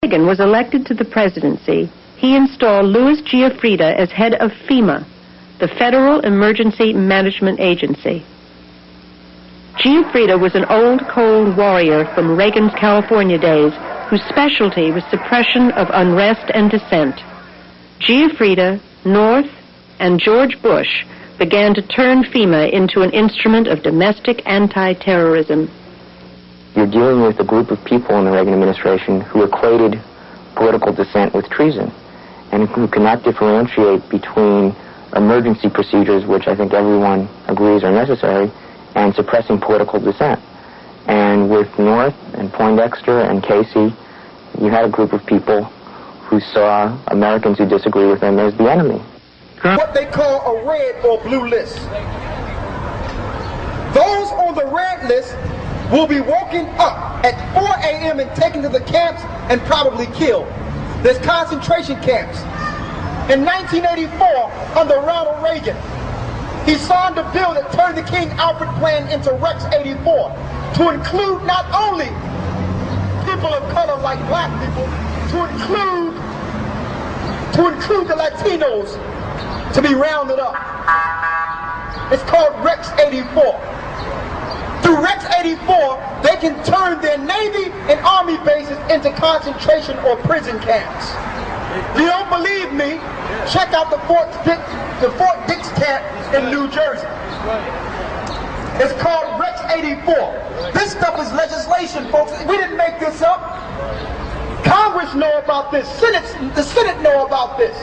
Reagan was elected to the presidency, he installed Louis Giuffrida as head of FEMA, the Federal Emergency Management Agency. Giuffrida was an old cold warrior from Reagan's California days whose specialty was suppression of unrest and dissent. Giuffrida, North, and George Bush began to turn FEMA into an instrument of domestic anti-terrorism. You're dealing with a group of people in the Reagan administration who equated political dissent with treason and who cannot differentiate between emergency procedures, which I think everyone agrees are necessary, and suppressing political dissent. And with North and Poindexter and Casey, you had a group of people who saw Americans who disagree with them as the enemy. What they call a red or blue list. Those on the red list will be woken up at 4 a.m. and taken to the camps and probably killed. There's concentration camps. In 1984, under Ronald Reagan, he signed a bill that turned the King Alfred Plan into Rex 84 to include not only people of color like black people, to include the Latinos to be rounded up. It's called Rex 84. Through Rex 84, they can turn their Navy and Army bases into concentration or prison camps. If you don't believe me, check out the Fort Dix camp in New Jersey. It's called Rex 84. This stuff is legislation, folks. We didn't make this up. Congress know about this. The Senate know about this.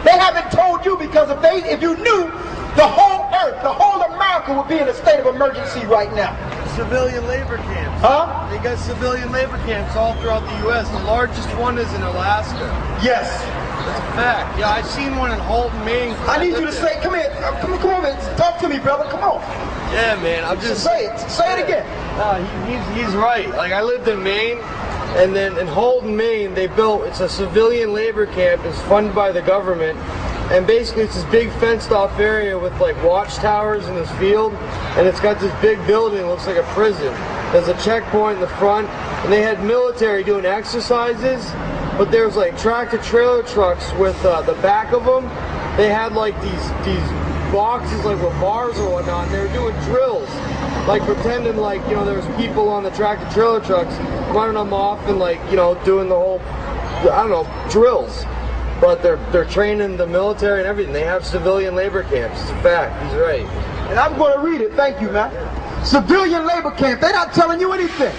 They haven't told you because if you knew, the whole earth, the whole America would be in a state of emergency right now. Civilian labor camps. Huh? They got civilian labor camps all throughout the U.S. The largest one is in Alaska. Yes. That's a fact. Yeah, I've seen one in Holton, Maine. I need you to say, come here, come on, man. Talk to me, brother. Come on. Yeah, man. I'm just say it. Say it again. He's right. Like, I lived in Maine, and then in Holton, Maine, it's a civilian labor camp. It's funded by the government. And basically it's this big fenced off area with like watchtowers in this field, and it's got this big building that looks like a prison. There's a checkpoint in the front, and they had military doing exercises, but there's like tractor trailer trucks with the back of them. They had like these boxes like with bars or whatnot, and they were doing drills, like pretending like, you know, there was people on the tractor trailer trucks running them off and like, you know, doing the whole, I don't know, drills. But they're training the military and everything. They have civilian labor camps. It's a fact. He's right. And I'm going to read it. Thank you, man. Civilian labor camp. They're not telling you anything.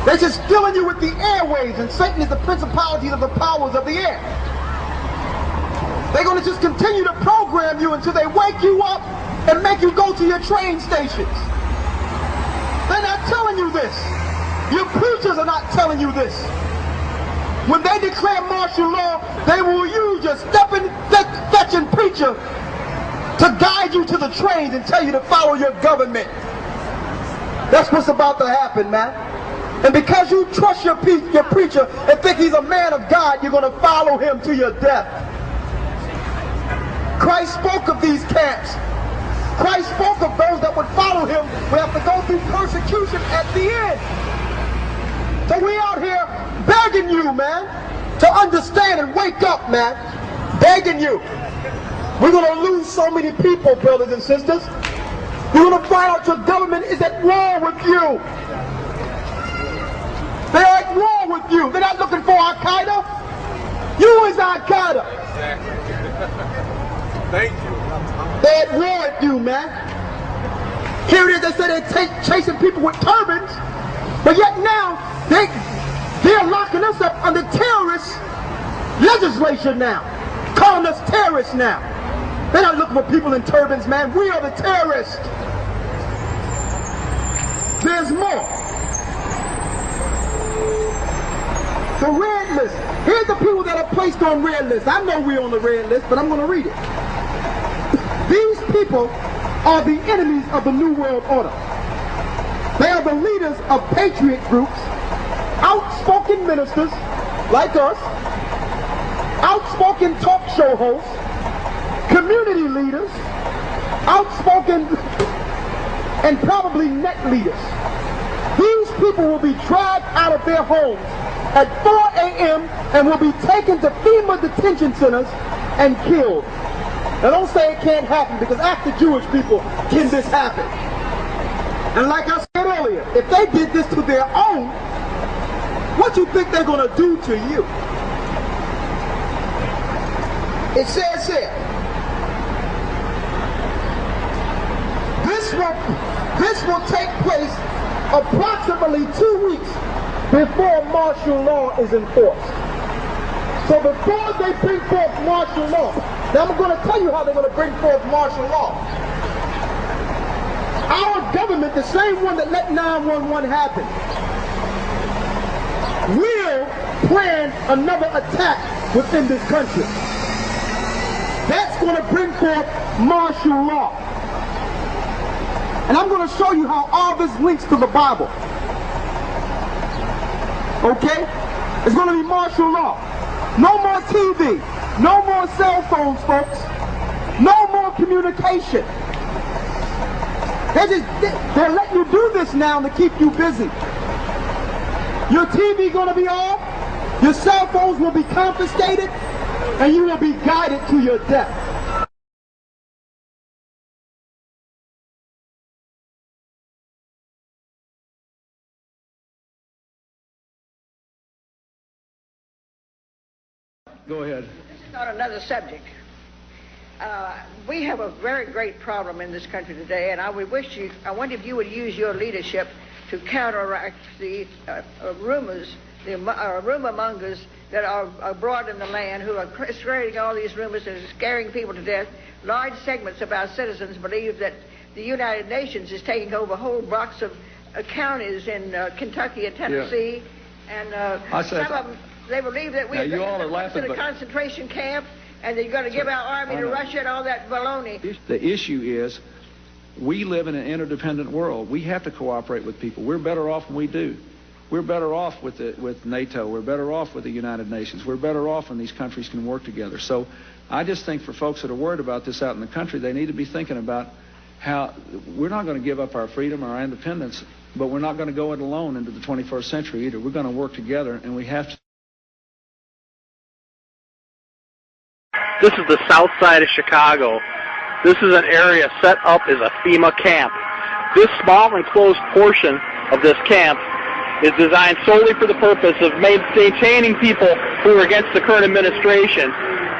They're just filling you with the airways, and Satan is the principalities of the powers of the air. They're going to just continue to program you until they wake you up and make you go to your train stations. They're not telling you this. Your preachers are not telling you this. When they declare martial law, they will use your stepping, fetching preacher to guide you to the trains and tell you to follow your government. That's what's about to happen, man. And because you trust your preacher and think he's a man of God, you're going to follow him to your death. Christ spoke of these camps. Christ spoke of those that would follow him would have to go through persecution at the end. So we out here begging you, man, to understand and wake up, man. Begging you. We're going to lose so many people, brothers and sisters. You're going to find out your government is at war with you. They're at war with you. They're not looking for Al-Qaeda. You is Al-Qaeda. Thank you. They're at war with you, man. Here it is, they say they're chasing people with turbans, but yet now they're locking us up under terrorist legislation now, calling us terrorists now. They're not looking for people in turbans, man. We are the terrorists. There's more. The red list. Here's the people that are placed on red list. I know we're on the red list, but I'm going to read it. These people are the enemies of the New World Order. They are the leaders of patriot groups, outspoken ministers like us, outspoken talk show hosts, community leaders, outspoken and probably net leaders. These people will be dragged out of their homes at 4 a.m. and will be taken to FEMA detention centers and killed. Now don't say it can't happen, because after Jewish people can this happen. And like I said earlier, if they did this to their own, what you think they're going to do to you? It says here, this will take place approximately 2 weeks before martial law is enforced. So before they bring forth martial law, now I'm going to tell you how they're going to bring forth martial law. Our government, the same one that let 9/11 happen, will plan another attack within this country. That's going to bring forth martial law. And I'm going to show you how all this links to the Bible. Okay? It's going to be martial law. No more TV. No more cell phones, folks. No more communication. They're letting you do this now to keep you busy. Your TV going to be off. Your cell phones will be confiscated. And you will be guided to your death. Go ahead. This is on another subject. We have a very great problem in this country today, and I wonder if you would use your leadership to counteract the rumors, the rumor mongers that are abroad in the land who are spreading all these rumors and scaring people to death. Large segments of our citizens believe that the United Nations is taking over whole blocks of counties in Kentucky and Tennessee, and some of them, they believe that we're in a concentration camp, and they're going to give our army to Russia and all that baloney. The issue is, we live in an interdependent world. We have to cooperate with people. We're better off when we do. We're better off with NATO. We're better off with the United Nations. We're better off when these countries can work together. So I just think for folks that are worried about this out in the country, they need to be thinking about how we're not going to give up our freedom or our independence, but we're not going to go it alone into the 21st century either. We're going to work together, and we have to. This is the south side of Chicago. This is an area set up as a FEMA camp. This small enclosed portion of this camp is designed solely for the purpose of maintaining people who are against the current administration.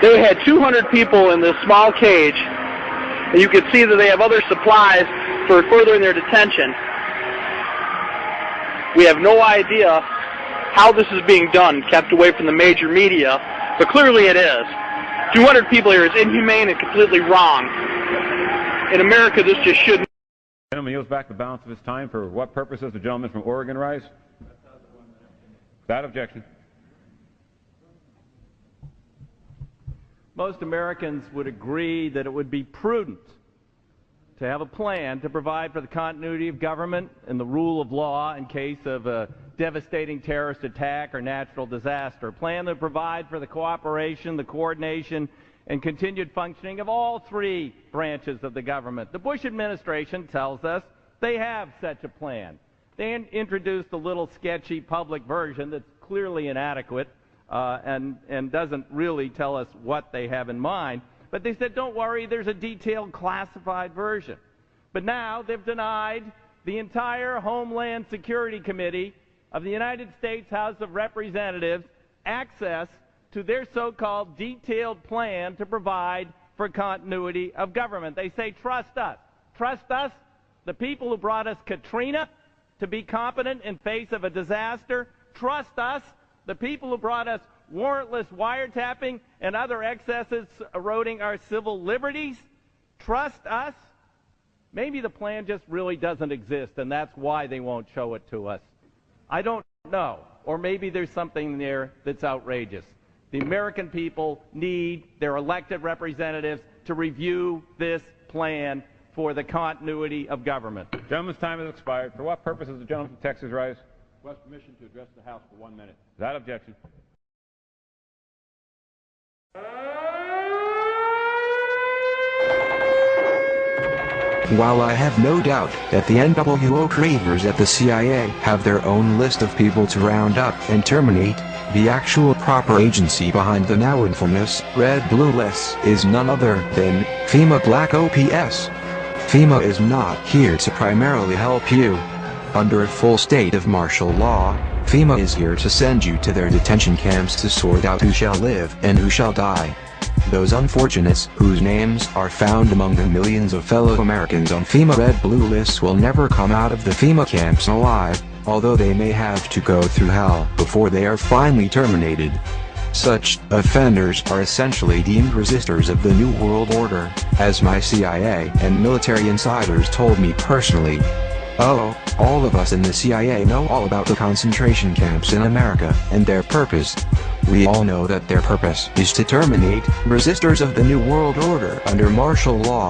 They had 200 people in this small cage, and you can see that they have other supplies for furthering their detention. We have no idea how this is being done, kept away from the major media, but clearly it is. 200 people here is inhumane and completely wrong. In America, this just shouldn't. The gentleman yields back the balance of his time. For what purpose does the gentleman from Oregon rise? Without objection. Most Americans would agree that it would be prudent to have a plan to provide for the continuity of government and the rule of law in case of a devastating terrorist attack or natural disaster. A plan that would provide for the cooperation, the coordination, and continued functioning of all three branches of the government. The Bush administration tells us they have such a plan. They introduced a little sketchy public version that's clearly inadequate and doesn't really tell us what they have in mind. But they said, don't worry, there's a detailed classified version. But now they've denied the entire Homeland Security Committee of the United States House of Representatives access to their so-called detailed plan to provide for continuity of government. They say, trust us. Trust us, the people who brought us Katrina, to be competent in face of a disaster. Trust us, the people who brought us warrantless wiretapping and other excesses eroding our civil liberties. Trust us. Maybe the plan just really doesn't exist, and that's why they won't show it to us. I don't know. Or maybe there's something there that's outrageous. The American people need their elected representatives to review this plan for the continuity of government. The gentleman's time has expired. For what purpose does the gentleman from Texas rise? Request permission to address the House for 1 minute. Without objection. While I have no doubt that the NWO traitors at the CIA have their own list of people to round up and terminate, the actual proper agency behind the now infamous Red Blue lists is none other than FEMA Black Ops. FEMA is not here to primarily help you. Under a full state of martial law, FEMA is here to send you to their detention camps to sort out who shall live and who shall die. Those unfortunates whose names are found among the millions of fellow Americans on FEMA Red Blue lists will never come out of the FEMA camps alive, although they may have to go through hell before they are finally terminated. Such offenders are essentially deemed resistors of the New World Order, as my CIA and military insiders told me personally. Oh, all of us in the CIA know all about the concentration camps in America and their purpose. We all know that their purpose is to terminate resistors of the New World Order under martial law.